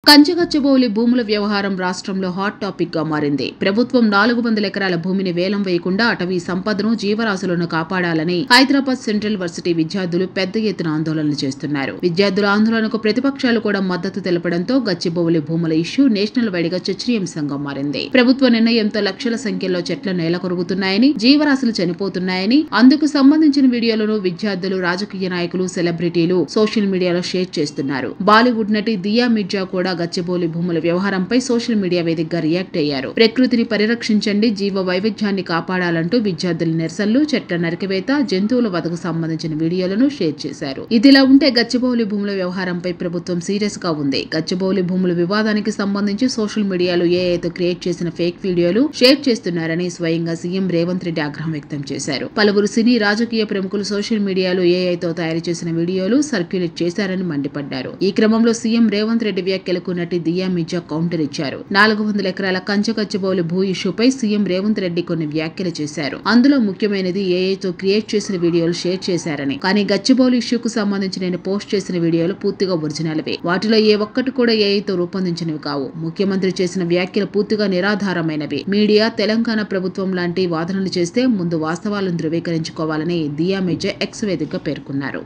కంచగచ్చబౌలి భూముల వ్యవహారం రాష్ట్రంలో హాట్ టాపిక్ గా మారింది. ప్రభుత్వం 400 ఎకరాల భూమిని వేలం వేయకుండా అటవీ సంపదను, జీవరాశులను కాపాడాలని హైదరాబాద్ సెంట్రల్ వర్సిటీ విద్యార్థులు పెద్ద ఎత్తున ఆందోళనలు చేస్తున్నారు. విద్యార్థుల ఆందోళనకు ప్రతిపక్షాలు కూడా మద్దతు తెలపడంతో గచ్చిబౌలి భూముల ఇష్యూ నేషనల్ వైడ్ గా చర్చనీయాంశంగా మారింది. ప్రభుత్వ నిర్ణయంతో లక్షల సంఖ్యలో చెట్లు నేలకొరుగుతున్నాయని, జీవరాశులు చనిపోతున్నాయని, అందుకు సంబంధించిన వీడియోలను విద్యార్థులు, రాజకీయ నాయకులు, సెలబ్రిటీలు సోషల్ మీడియాలో షేర్ చేస్తున్నారు. బాలీవుడ్ నటి దియా మిర్జా కూడా గచ్చిబౌలి భూముల వ్యవహారంపై సోషల్ మీడియా వేదికగా రియాక్ట్ అయ్యారు. ప్రకృతిని పరిరక్షించండి, జీవ వైవిధ్యాన్ని కాపాడాలంటూ విద్యార్థుల నిరసనలు, చెట్ల నరికివేత, జంతువుల వధకు సంబంధించిన వీడియోలను షేర్ చేశారు. ఇదిలా ఉంటే గచ్చిబౌలి భూముల వ్యవహారంపై ప్రభుత్వం సీరియస్ గా ఉంది. గచ్చిబౌలి భూముల వివాదానికి సంబంధించి సోషల్ మీడియాలో ఏఐతో క్రియేట్ చేసిన ఫేక్ వీడియోలు షేర్ చేస్తున్నారని స్వయంగా సీఎం రేవంత్ రెడ్డి ఆగ్రహం వ్యక్తం చేశారు. పలువురు సినీ, రాజకీయ ప్రముఖులు సోషల్ మీడియాలో ఏఐతో తయారు చేసిన వీడియోలు సర్క్యులేట్ చేశారని మండిపడ్డారు. ఈ క్రమంలో సీఎం రేవంత్ రెడ్డి వ్యాఖ్యలకు నటి దియా మిర్జా కౌంటర్ ఇచ్చారు. 400 ఎకరాల కంచగచ్చిబౌలి భూ ఇష్యూపై సీఎం రేవంత్ రెడ్డి కొన్ని వ్యాఖ్యలు చేశారు. అందులో ముఖ్యమైనది ఏఐతో క్రియేట్ చేసిన వీడియోలు షేర్ చేశారని. కానీ గచ్చిబౌలి ఇష్యూకు సంబంధించి నేను పోస్ట్ చేసిన వీడియోలు పూర్తిగా ఒరిజినల్వే. వాటిలో ఏ ఒక్కటి కూడా ఏఐతో రూపొందించినవి కావు. ముఖ్యమంత్రి చేసిన వ్యాఖ్యలు పూర్తిగా నిరాధారమైనవి. మీడియా, తెలంగాణ ప్రభుత్వం లాంటి వాదనలు చేస్తే ముందు వాస్తవాలను ధృవీకరించుకోవాలని దియా మిర్జా ఎక్స్ వేదికగా పేర్కొన్నారు.